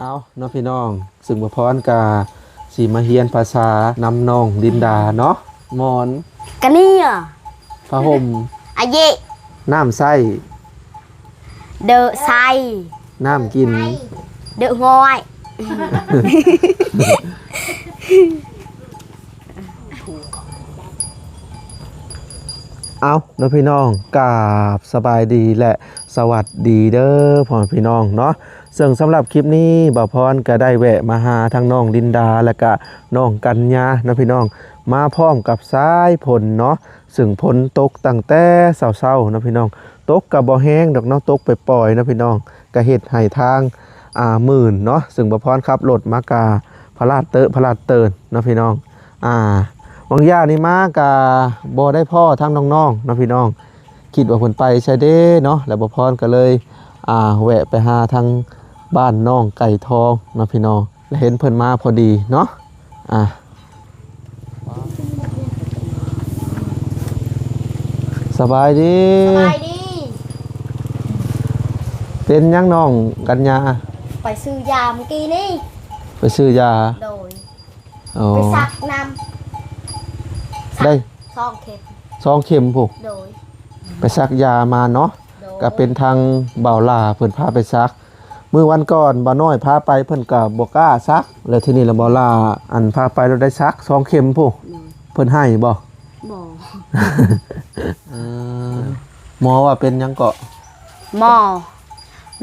เอาเนาะพี่น้องซึ่งบ่พรกาสีมาเฮียนภาษานำน้องดินดาเนาะหมอนกันนี่อ่ะผ้าห่มอาเยน้ำไส้เดอะไซน้ำกินเดอะงอยเอาเนาะพี่น้องกราบสบายดีและสวัสดีเด้อพ่อพี่น้องเนาะซึ่งสำหรับคลิปนี้บ่าวพรก็ได้แวะมาหาทางน้องดินดาและก็น้องกัญญาเนาะพี่น้องมาพร้อมกับสายฝนเนาะซึ่งฝนตกตั้งแต่เช้าๆเนาะพี่น้องตกกับบ่แห้งดอกเนาะตกไปปล่อยๆเนาะพี่น้องก็เฮ็ดให้ทางหมื่นเนาะซึ่งบ่าวพรขับรถมากาพระราชเตินเนาะพี่น้องบางอย่างนี่มากะบ่ได้พ่อทั้งน้องๆเนาะพี่น้องคิดว่าเพิ่นไปใช่เด้เนาะแล้วบ่พรก็เลยแวะไปหาทางบ้านน้องไก่ทองเนาะพี่น้องแล้วเห็นเพิ่นมาพอดีเนาะสบายดีเป็นยังน้องกัญญาไปซื้อยาเมื่อกี้นี่ไปซื้อยาโดยไปซักน้ำได้2 เข็มพวกโดยไปซักยามาเนาะก็เป็นทางเบาหล่าเพิ่นพาไปซักมื้อวันก่อนบ่น้อยพาไปเพิ่นก็บ่กล้าซักแล้วทีนี้ละบ่หล่าอันพาไปเราได้ซัก2 เข็มพวกเพิ่นให้บ่หมอว่าเป็นยังเกาะห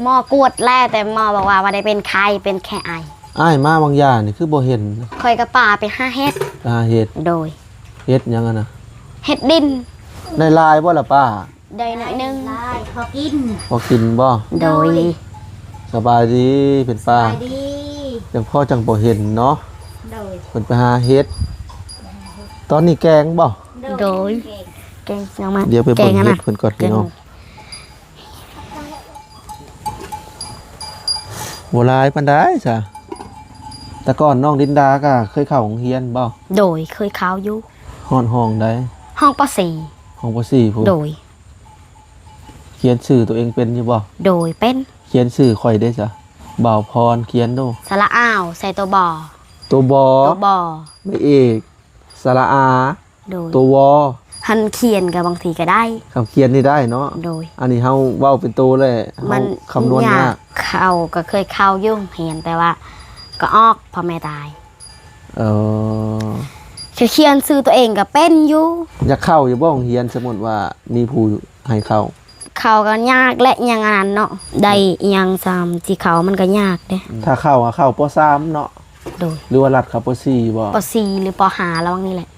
มอกวดแล่แต่หมอบอกว่าได้เป็นไข้เป็นแค่ไออ้ายมาบางอย่างนี่คือบ่เห็นคอยกระป่าไป5 เฮ็ดเฮ็ดโดยเฮ็ดยังอะนะเฮ็ดดินได้ลายบ่ล่ะป้าได้หน่อยนึงได้พอกินบ่โดยสบายดีเป็นป้าสบายดีจังพ่อจังบ่เห็นเนาะโดยเพิ่นไปหาเฮ็ดตอนนี้แกงบ่โดยแกงยังมาเดี๋ยวไปเบิ่งเฮ็ดเพิ่นก่อนพี่น้องบ่หลายปานใดจ้ะแต่ก่อนน้องดินดาก็เคยเข้าโรงเรียนบ่โดยเคยเข้าอยู่ห้องใดห้องป ห้องป .4 พุ่นโดยเขียนชื่อตัวเองเป็นอยู่บ่โดยเป็นเขียนชื่อข่อยได้จ้ะบ่าวพรเขียนดูสระอ้าวใส่ตัวบอไม่เอกสระอาตัววอหันเขียนกับบางทีก็ได้คำเขียนนี่ได้เนาะโดยอันนี้เฮาเว้าเป็นตัวเลยมันคำนวณยากเข้าก็เคยเข้ายุ่งเห็นแต่ว่าก็ออกพอแม่ตายเขียนซื้อตัวเองก็เป็นอยู่อยากเข้าอยู่บ่โรงเรียนสมมุติว่ามีผู้ให้เข้าก็ยากและยังอันนั้นเนาะได้ยังซ้ำที่เขามันก็ยากเด้ถ้าเข้าป .3 เนาะโดยหรือว่ารัดเข้าป .4 บ่ป .4 หรือป .5 ระวังนี่แหละ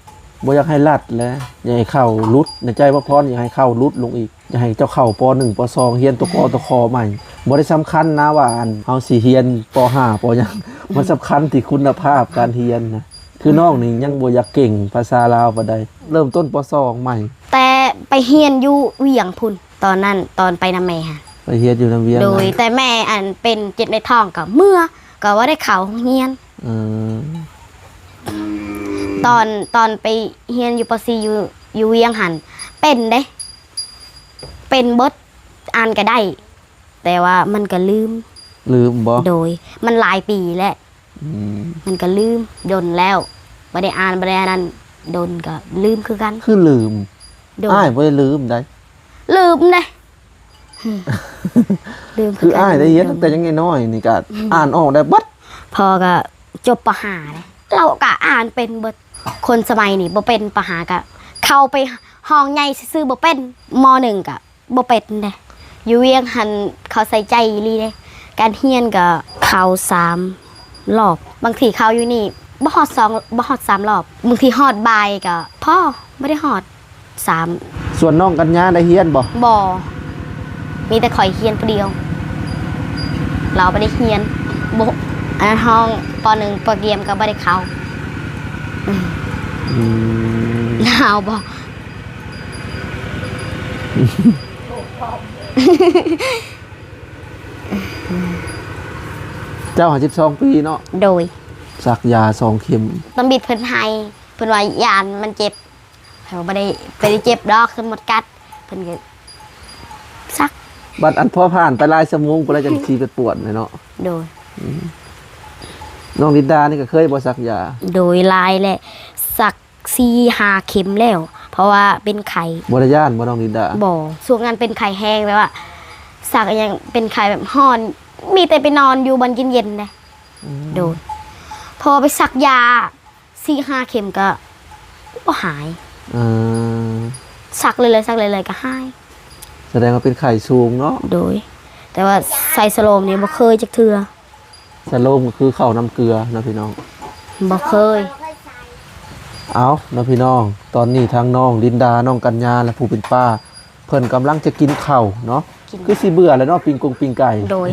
บ่อยากให้รัดแล้วอยากให้เข้ารุดในใจว่าพรอยากให้เข้ารุดลงอีกอยากให้เจ้าเข้าป .1 ป .2 เรียนตัวกตัวคใหม่บ่ได้สำคัญนะว่าเฮาสิเรียนป .5 ป .ยังมันสำคัญที่คุณภาพการเรียนนะคือน้องนี่ยังบ่อยากเก่งภาษาลาวปานใดเริ่มต้นป .2 ใหม่แต่ไปเรียนอยู่เวียงพุ่นตอนนั้นตอนไปนำแม่ค่ะไปเรียนอยู่นำเวียงโดยแต่แม่อันเป็นเจ็บในท้องก็เมื่อก็ว่าได้เข้าเรียนตอนไปเรียนอยู่ป .4 อยู่เวียงหันเป็นเด้เป็นเบิดอ่านก็ได้แต่ว่ามันก็ลืมบ่โดยมันหลายปีแล้วมันก็ลืมดนแล้วบ่ได้อ่านบ่ได้นั้นดนก็ลืมคือกันคือลืมอ้ายบ่ได้ลืมได้เด้ลืมคืออ้ายได้เรียนตั้งแต่ยังน้อยนี่ก็อ่านออกได้เบิดพอก็จบป .5 แล้วเราก็อ่านเป็นเบิดคนสมัยนี้บ่เป็นป .5 ก็เข้าไปห้องใหญ่ซื่อๆบ่เป็นม .1 ก็บ่เป็นเด้อยู่เวียงหันเขาใส่ใจอีหลีเด้การเรียนก็เข้า3 รอบบางทีเข้าอยู่นี่บ่ฮอด3 รอบบางทีฮอดบ่ายก็พอบ่ได้ฮอด3ส่วนน้องกัญญาได้เรียนบ่มีแต่ข่อยเรียนผู้เดียวเราบ่ได้เรียนบ่อันนั้นห้องป .1 ป.เกียมก็บ่ได้เข้าหนาวบ่เจ้า52 ปีเนาะโดยสักยา2 เข็มตำบิดเพิ่นให้เพิ่นว่ายานมันเจ็บเฮาบ่ได้เจ็บดอกคือหมดกัดเพิ่นก็ซักบัดอันพอผ่านไปหลายชั่วโมงพุ่นแล้วจังสิไปปวดเนาะโดย น้องลินดานี่ก็เคยบ่สักยา โดยลายแหละสัก4-5 เข็มแล้ว เพราะว่าเป็นไข่ บ่ได้ย่านบ่น้องลินดา บ่ส่วนงานเป็นไข่แห้งแบบว่าสักอย่างเป็นไข่แบบห่อน มีแต่ไปนอนอยู่บนเย็นๆเลยโดนพอไปสักยา4-5 เข็มก็หาย เออ สักเลยสักเลยก็หาย แสดงว่าเป็นไข้สูงเนาะ โดย แต่ว่าใส่สโลมนี่บ่เคยจักเทื่อ สโลมก็คือข้าวน้ำเกลือนะพี่น้อง บ่เคย เอานะพี่น้อง ตอนนี้ทางน้องลินดา น้องกัญญา และผู้เป็นป้า เพิ่นกำลังจะกินข้าวเนาะ คือสิเบื่อแล้วเนาะปิงกงปิงไก่ โดย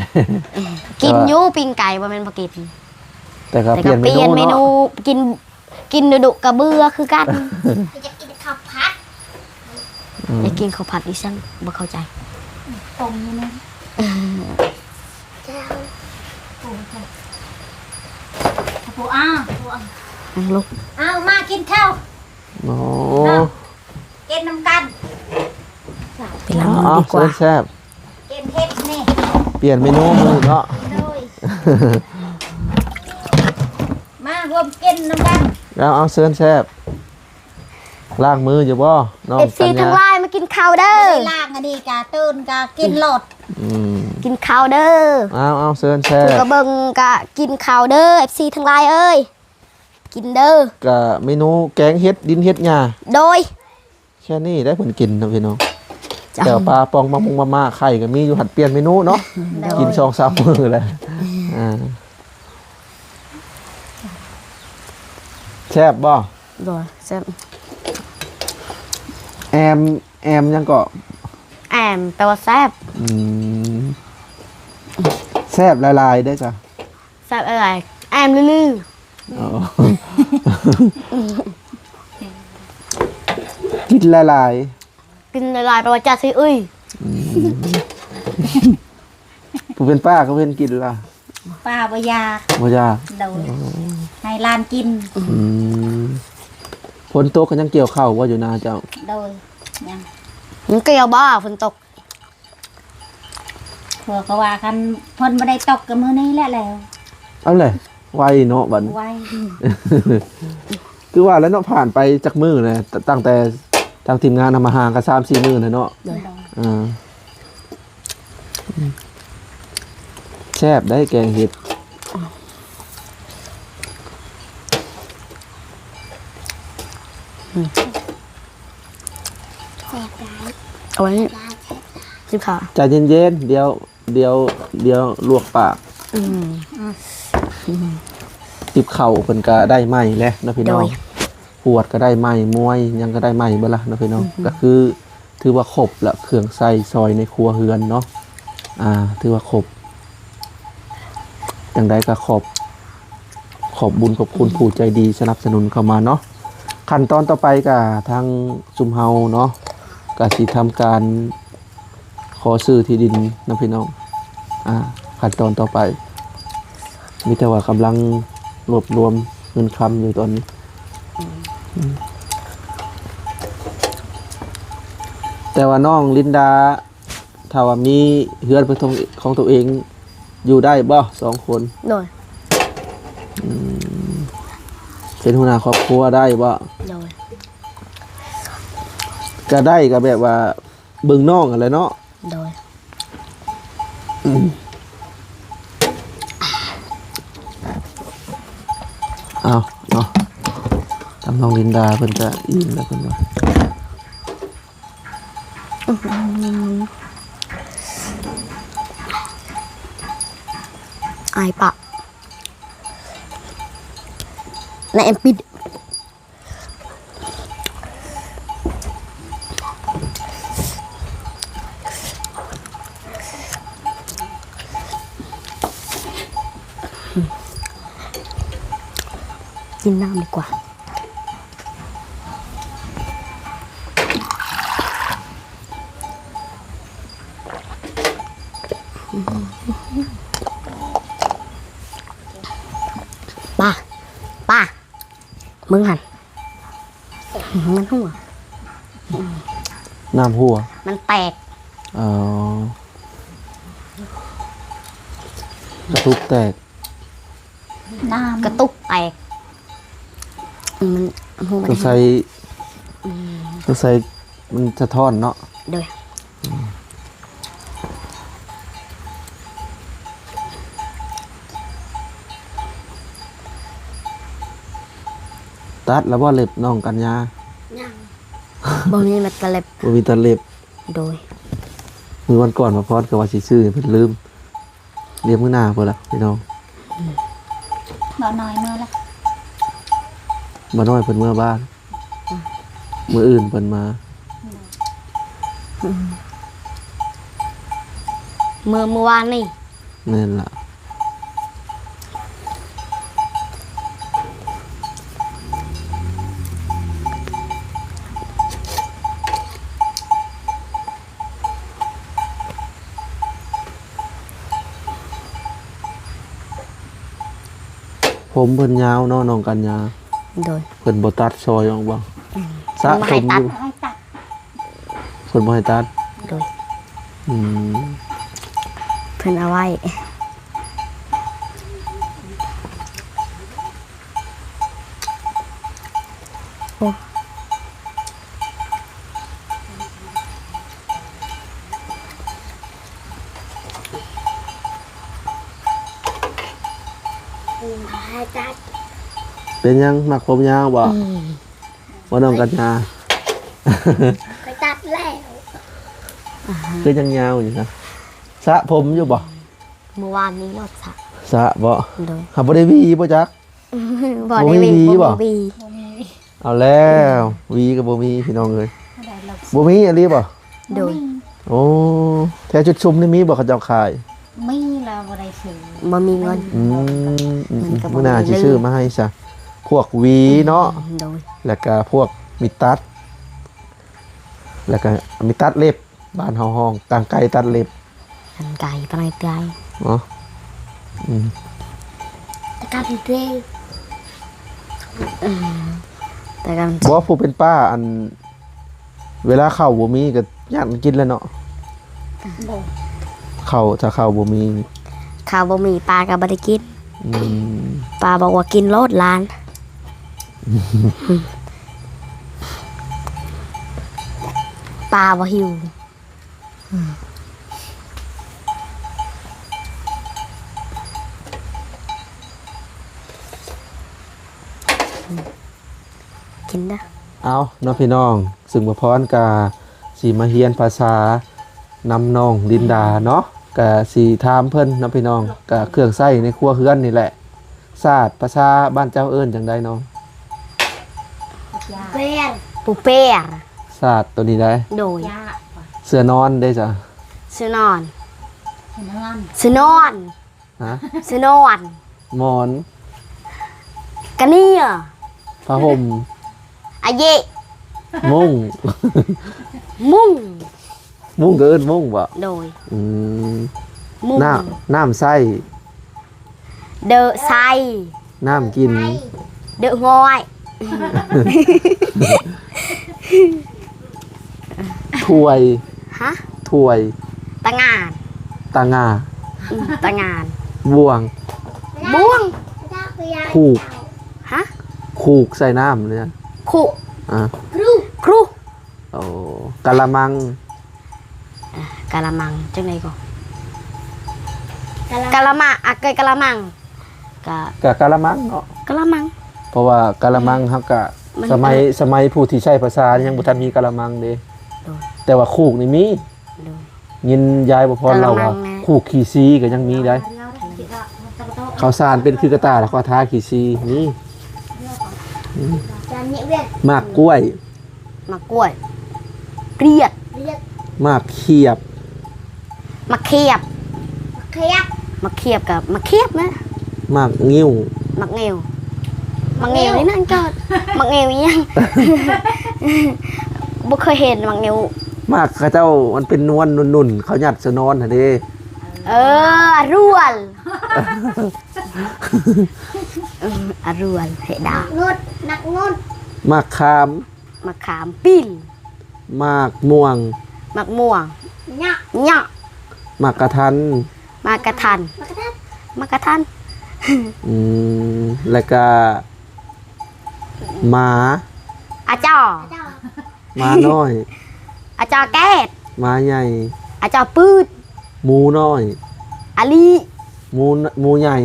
กินอยู่ปิ้งไก่บ่แม่นบ่กิน แต่ก็ แต่ เปลี่ ก็ ยน เปลี่ยน เม เม นู นู เนาะ กินดุๆกะเบื่อคือกัน จะกินข้าวผัด อยากกินข้าวผัดดิฉันบ่เข้าใจ ต้มนี่นะปูอ้าวปูอ้าว ลูก อ้าวมากินข้าว โอ้ กินน้ำกัน ไปล้างมือ เอา ดีกว่า แซ่บ กินเห็ดนี่ ๆเปลี่ยนเมนูมื้อเนาะ เลยมารวมกินน้ำกัน เอาเซิร์นแซ่บล้างมืออยู่บ่น้อง FC กัญ ทั้ ญาง หลายมากินข้าวเด้อ ไม่ล่างอันนี้กะตื่นกะกินโหลด อืม กินข้าวเด้อ เอาเซิร์นแซ่ ผู้ บ กระเบิงกะกินข้าวเด้อ FC ทั้งหลายเอ้ยกินเด้อ กับเมนูแกงเฮ็ดดินเฮ็ดหญ้า โดย แค่นี้ได้ผลกินนะพี่น้อง จ้ะ แต่ปลาปองมาม่าไข่ก็มีอยู่หัดเปลี่ยนเมนูเนาะกิน2-3มื้อเลยแซ่บบ่ โดยแซ่บ แอมยังก็ แอมแปลว่าแซ่บ อืมแซ่บละลายได้จ้ะ แซ่บอะไรแอมลือ อ๋อกินละลาย ๆกินละลายแปลว่าจ้าซิอุ้ย ผู้เป็นป้าก็เป็นกินล่ะ ป้าบยาก บ่ยาก โดยให้ลานกิน ฝนตกก็ยังเกี่ยวข้าวว่าอยู่นาเจ้า โดยยัง มันเกี่ยวบ่ฝนตก เผื่อเขาว่าคันเพ่นไม่ได้ตกกับมือนี้แหละแล้ว เอาเลยไวเนาะบัด ไว้ คือว่าแล้วเนาะผ่านไปจากมื้อเลยตั้งแต่ทางทีมงานทำมาหากัน3-4 มื้อนะเนาะ โดย อ่าแซ่บได้แกงเห็ด เอาไว้นี่สิค่ะ ใจเย็นๆเดี๋ยวลวกปาก ติบเข่าเพิ่นก็ได้ไหมแล้วนะพี่น้องปวดก็ได้ไหมมวยยังก็ได้ไหมเบ่ล่ะนะพี่น้องก็คือถือว่าครบละเครื่องใส่ซอยในครัวเฮือนเนาะถือว่าครบจังใดก็ขอบบุญขอบคุณผู้ใจดีสนับสนุนเข้ามาเนาะขั้นตอนต่อไปก็ทางซุมเฮาเนาะก็สิทำการขอซื้อที่ดินนะพี่น้องขั้นตอนต่อไปมีแต่ว่ากำลังรวบรวมเงินคำอยู่ตอนนี้แต่ว่าน้องลินดาถ้าว่ามีเฮือนเป็นของตัวเองอยู่ได้บ่2 คน โดย เป็นหัวหน้าครอบครัวได้บ่ โดย ก็ได้ก็แบบว่าเบิ่งน้องอะไรเนาะ โดย เอาเนาะทำน้องลินดาเพิ่นจะอิ่มแล้วเพิ่นว่า อายปะในเอ็มปิดกินน้ำดีกว่าป้ามึงหันมันหัว น้ำหัว มันแตก กระทุกแตก น้ กระตุกแตกมันหูมัน ต้องใส่มันสะท้อนเนาะ โดย ตัดแล้วบ่เล็บน้องกัญญา บ่มีมันกระเล็บ บ่มีตัดเล็บ โดย มื้อวันก่อนมาพอดก็ว่าสิซื้อเพิ่นลืมเรียกมื้อหน้าพุ่นล่ะพี่น้อง ำบ่น้อยเมื่อละ บ่น้อยเพิ่นเมื่อบ้านมื้ออื่นเพิ่นมา เมื่อวานนี่ นั่นล่ะผมเพิ่นยาวเนาะน้องกัญญา โดย เพิ่นบ่ตัดซอยออกบ่สะ บ่ ส ให้ ม ตั อ ด ยู่ ให้ตัด เพิ่นบ่ให้ตัด โดย อืม เพิ่นเอาไว้โอ้ให้ตัด เป็นยังมักผมยาวบ่บ่น้องกัญญา ไปตัดแล้ว คือยังยาวอยู่นะสระผมอยู่บ่ เมื่อวานนี้รถสัก สระบ่ โดย หาบ่ได้หวีบ่จัก บ่ได้วี บ่มีวีบ่ บ่มีวี บ่มี เอาแล้วหวีก็บ่มีพี่น้องเอ้ย บ่ได้หรอก บ่มีอันนี้บ่ โดย โอ้แท้จุดชุมนี่มีบ่เขาเจ้าขาย มีแล้วบ่ได้ซื้อ บ่มีเงิน มันก็บ่ มื้อหน้า มี สิ เลย ซื้อมาให้ซะพวกหวีเนาะ โดย แล้วก็พวกมิตัด แล้วก็มิตัดเล็บบ้านเฮาห้องต่างไกลตัดเล็บ กันไก่ปลายไก่ เนาะอืม แต่กันเด้แต่กัน บ่ผู้เป็นป้าอัน เวลาข้าวบ่มีก็ย่านกินแล้วเนาะ บ่ ข้าวถ้าข้าวบ่มีนี่ ข้าวบ่มีปลาก็บ่ได้กิน อืม ปลาบอกว่ากินโลดล้าน ปลาบ่หิวกินเด้อ เอาเนาะพี่น้อง ซึ่งบ่พรกาสิมาเรียนภาษานำน้องลินดาเนาะก็สิถามเพิ่นเนาะพี่น้องก็เครื่องใช้ในครัวเรือนนี่แหละศาสตร์ภาษาบ้านเจ้าเอิ้นจังไดน้อง ยา ปูเป้ร ศาสตร์ตัวนี้ได้ โดย ยาว่ะ เสื้อนอนได้จ้ะ ซื้อนอน เห็นงาน ซื้อนอน ฮะ ซื้อนอน หมอน กันเนี่ย ผ้าห่ม อาเยะ มุ้ง มุ่ง มุ้งก็เอิ้นมุ้งบ่ โดย อืม มุ่ง น้ำใส่ เดอะไซ น้ำกิน เดอะงอย ถ้วย ฮะ ถ้วย ตะงาน ตางา ตะงาน บ่วง บ่วง คูก ฮะ คูกใส่น้ำเลยนะ คุ อ่ะ ครู โอ้กะละมัง กะละมังจังไดก่อนกะละมังอะเกยกะละมังกะ กะกะละมังเนาะ กะละมัง เพราะว่ากะละมังเฮากะ มัน สมัยผู้ที่ใช้ภาษายังบ่ทันมีกะละมังเด้ โดย แต่ว่าคูกนี่มี โดย ยินยายบ่พรเราว่าก ะละมังนะ คูกขี้ซีก็ยังมีได้ข้าวสารเป็นคือกระตายแล้วก็ทาขี้ซีนี่หมากกล้วย มะกล้วยเกลียด หมากเขียบ มะเขียบมะเขียบกับมะเขียบนะ หมากงิ้ว มักเงวมักเงวนี่นั่นเกิดมักเงวอีหยัง บ่เคยเห็นมักเงว หมากเขาเจ้ามันเป็นนวลนุ่นๆเขาหยัดสนอนหั่นเด้ รวนอรวนเฮดา หมากคาม มะขามปิ้น หมากม่วง มะม่วงเงาะ หมากกระทัน มากระทันมากระทัน อืมแล้วก็หมา อาจอ หมาน้อย อาจอแก๊ด หมาใหญ่ อาจอปืด หมูน้อย อาลี หมูใหญ่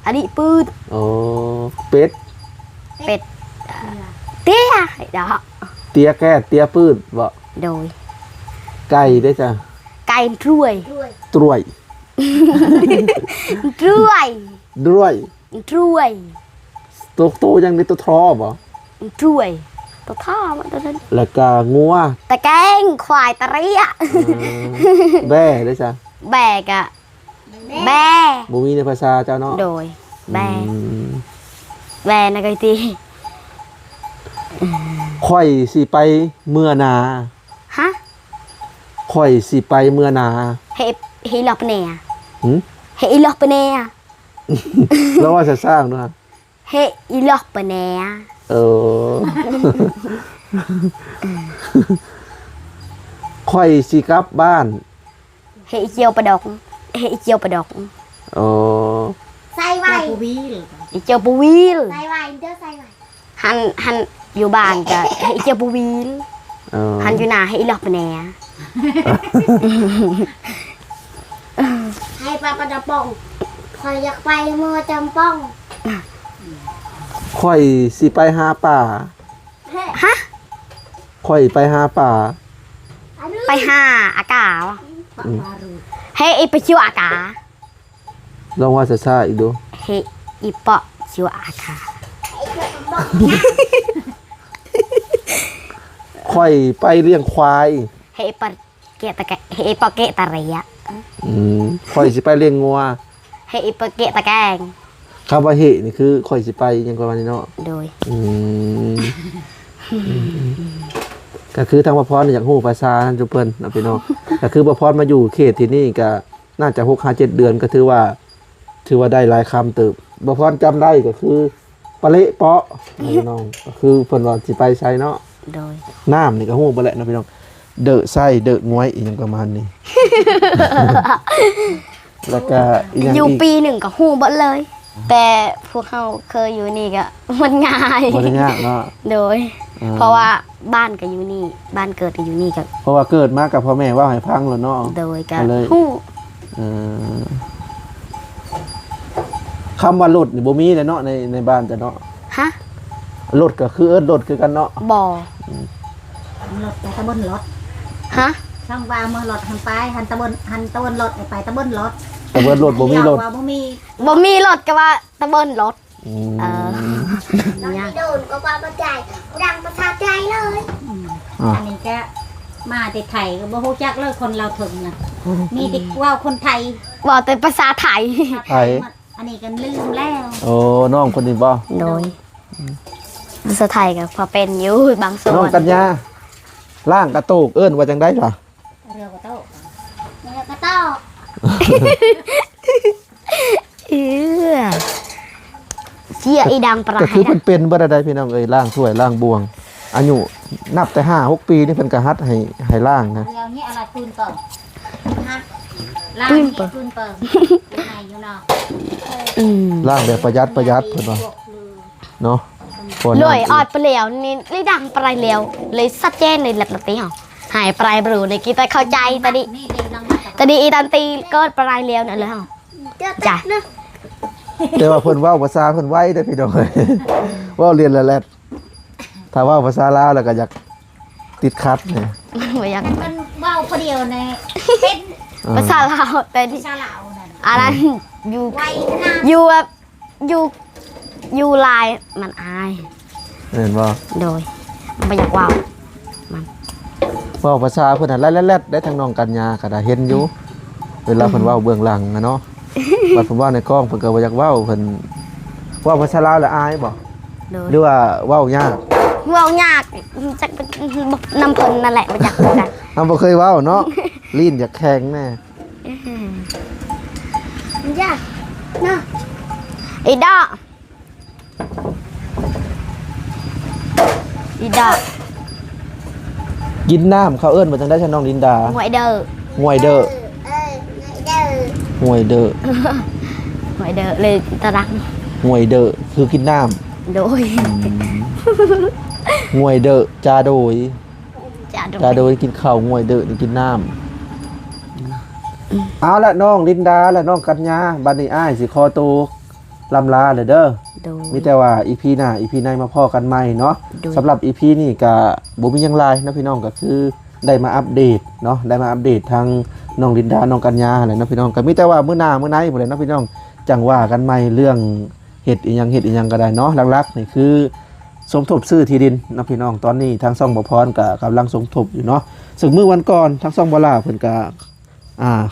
อาลีปืด อ๋อเป็ด เป็ดเตี้ยดอก เตี้ยแก้เตี้ยปื้ดบ่ โดย ไก่ได้จ้ะ ไก่รวย ตรวย รวย ด้วย รวย ตัวโตยังในตัวทอบ่ รวยตัวท่อมันตัวนั้น แล้วก็งัว ตะแกงควายตะเรีย แบ่ได้จ้ะ แบกอะแบ บ่มีในภาษาเจ้าเนาะ โดยแบ อืม แบนะไกตี ข่อยสิไปเมื่อนา ฮะ ข่อยสิไปเมื่อนา เฮเฮลอกเนีย หึ เฮอีลอกเปเนีย แล้วว่าจะสร้างด้วย เฮอีลอกเปเนีย เออ ข่อยสิกลับบ้าน เฮอีเจียวประดอกเฮอีเจียวประดอก อ๋อ ใส่ไว้กูวิล อีเจียวปูวิล ใส่ไว้เด้อใส่ไว้ หันอยู่บ้านก็เฮอีเจียวปูวิล เออ หันอยู่หน้าเฮอีลอกเปเนีย ให้ปลาปลาป่องคอยอยากไปเมื่อจำป้อง ข่อยสิไปหาป่า ฮะ ข่อยไปหาป่า ไปหาอากาศ ปลารู เฮอีไปชิวอากาศ ลองว่าจะซ่าอีกดู เฮอีเปาะชิวอากาศ ข่อยไปเลี้ยงควาย เฮอีปะเกะตะแกเฮอีเปาะเกะตะเรีย อืมข่อยสิไปเลี้ยงงัว เฮอีเปาะเกะตะแกง คำว่าเหนี่คือข่อยสิไปหยังประมาณนี้เนาะ โดย อืมก็คือทางบ่พรอยากฮู้ภาษาจุเพิ่นนะพี่น้องก็คือบ่พรมาอยู่เขตที่นี่ก็น่าจะ6-7 เดือนก็ถือว่าได้หลายคำเติบบ่พรจำได้ก็คือปะเละเปาะนะพี่น้องก็คือเพิ่นว่าสิไปไสเนาะ โดย น้ำนี่ก็ฮู้บ่แหละนะพี่น้องเดอะไส้เดอะงวยอีหยังประมาณนี้ แล้วก็อีกอย่าง อยู่ อีก ปีหนึ่งก็หูเบิดเลย แต่พวกเขาเคยอยู่นี่ก็ มันง่าย บ่ได้ยากเนาะ โดย เพราะว่าบ้านก็อยู่นี่ บ้านเกิดก็อยู่นี่ก็ เพราะว่าเกิดมากับพ่อแม่ว่าให้พังแล้วเนาะ โดยก็ เอาเลย หู เออคำว่ารถนี่บ่มีเลยเนาะในบ้านแต่เนาะ ฮะ รถก็คือเอิ้นรถคือกันเนาะ บ่อ รถไปตะบนรถ ฮะ ช่างว่าเมื่อรถหันไปหันตะบนรถไปตะบนรถ แต่เบิดรถบ่มีรถ ว่าบ่มี บ่มีรถก็ว่าตะเบินรถ อืม เออ เนี่ยโดนก็ว่าประจายดังประชาใจเลย อ่ะ อันนี้ก็มาแต่ไทยก็บ่ฮู้จักเลยคนเราถึงนะมีแต่ว่าคนไทย บอกแต่ภาษาไทย ไผ อันนี้ก็ลืมแล้ว โอ้น้องคนนี้บ่ โดยภาษาไทยก็พอเป็นอยู่บางส่ว น้อง น กัญญาล่างกระโตกเอิ้นว่าจังได๋ล่ะ เรือกระโต้เรือกระโต้ เออเชี่ยอีดังปลา ก็ ไห คือ นะ เพิ่นเป็นบ่ได้พี่น้องเอ้ยล่างถ้วยล่างบวงอายุนับแต่5-6 ปีนี่เพิ่นก็ฮัดให้ล่างนะ เรือกนี้อะไรปืนเปิงฮะล่างนี่ปืนเปิงอยู่ไหนอยู่เนาะ อืม ล่างแบบประหยัดเพิ่นว่าเนาะพอ ล น้ำ อยออดไปแล้วนี่ได้ดังปลายแล้วเลยสัดแจ้งในหลักตีเหรอหายปลายบรูในกีตาเข้าใจตอนนี้ นี่ตีลังมา ตอนนี้อีตันตีก็ปลายแล้วนั่นเลยเหรอจ้ะ แต่ว่าเพิ่นเว้าภาษาเพิ่นไว้เด้อพี่น้องเอ้ย เว้าเรียนละแลดถ้าเว้าภาษาลาวแล้วก็อยากติดขัดนี่ ไม่อยาก มันเว้าคนเดียวในเป็น ภาษาลาวแต่ วิชาลาวนั่น อะไรอยู่ ไวนะ อยู่แบบอยู่ลายมันอาย เห็นบ่ โดยไม่อยากว่าว เว้าภาษาเพิ่นน่ะแลดๆได้ทางน้องกัญญาก็ได้เห็นอยู่เวลาเพิ่นเว้าเบื้องหลังอะเนาะ บัดเพิ่นเว้าในกล้องเพิ่นก็บ่อยากเว้าเพิ่นเว้าภาษาลาวแล้วอายบ่ โดย หรือว่าเว้ายาก ว่ายากจะนำเพลินนั่นแหละมาจากกัน เฮาบ่เคยเว้าเนาะ ลิ้นอยากแข็งแน่ ยากนะไอ้ดอกไอ้ดอก กินน้ำเขาเอิ้นว่าจังได๋ฉันน้องลินดา หวยเด้อ ห่วยเด้อห่วยเด้อ หวยเด้อเลยตะรัง ห่วยเดอะคือกินน้ โดย ำห่วยเดอะจาโดย จะ โดยกินข้าวห่วยเดอะนี่กินน้ำเอาละน้องลินดาและน้องกัญญาบัดนี้อ้ายสิขอตัวลำลาเลยเด้อ โดย มีแต่ว่าอีพีหน้าอีพีในมาพ่อกันใหม่เนาะ โดย สำหรับอีพีนี่ก็บ่มีหยังหลายนะพี่น้องก็คือได้มาอัปเดตเนาะได้มาอัปเดตทางน้องลินดาน้องกัญญาอะไรเนาะพี่น้องก็มีแต่ว่ามื้อหน้ามื้อไหนบ่ได้เนาะพี่น้องจังว่ากันใหม่เรื่องเฮ็ดอีหยังก็ได้เนาะหลักๆนี่คือสมทบซื้อที่ดินเนาะพี่น้องตอนนี้ทางซ่องบ่พรก็กำลังสมทบอยู่เนาะซึ่งมื้อวันก่อนทางซ่องบ่ลาเพิ่นก็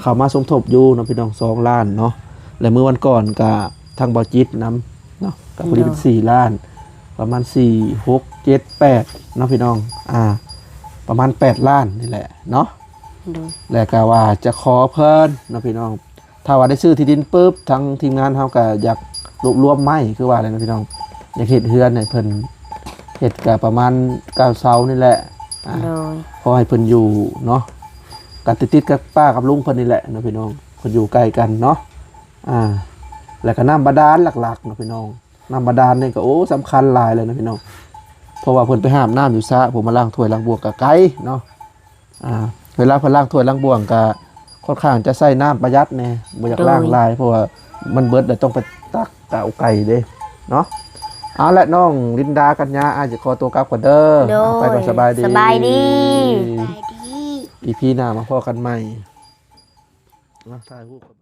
เข้ามาสมทบอยู่เนาะพี่น้อง2 ล้านเนาะและมื้อวันก่อนก็ทางบ่จิตนํเนาะก็พอดีเป็น4 ล้าน ประมาณ4 6 7 8เนาะพี่น้องประมาณ8 ล้านนี่แหละเนาะ โดย แล้วก็ว่าจะขอเพิ่นเนาะพี่น้องถ้าว่าได้ซื้อที่ดินปุ๊บทางทีมงานเฮาก็อยากรวมไม้คือว่าอะไรนะพี่น้องอยากเฮ็ดเฮือนให้เพิ่นเฮ็ดก็ประมาณ9 เสานี่แหละโดย พอให้เพิ่นอยู่เนาะก็ติดๆกับป้ากับลุงเพิ่นนี่แหละเนาะพี่น้องเพิ่นอยู่ใกล้กันเนาะแล้วก็น้ำบาดาลหลักๆเนาะพี่น้องน้ำบาดาลนี่ก็โอ้สำคัญหลายเลยนะพี่น้องเพราะว่าเพิ่นไปหาบน้ำอยู่ซะผมมาล้างถ้วยล้างบวกก็ไกลเนาะเวลาเพิ่นล้างถ้วยล้างบวงก็ค่อนข้างจะใช้น้ำประหยัดแน่บ่อยากล้างหลายเพราะว่ามันเบิดแล้วต้องไปตักกะเอาไก่เด้เนาะเอาละน้องลินดากัญญาอาจจะขอตัวกลับก่อนเด้อ โดย ไปก่อนสบายดี สบายดี อีพีหน้ามาพอกันใหม่ถ่ายรูปกัน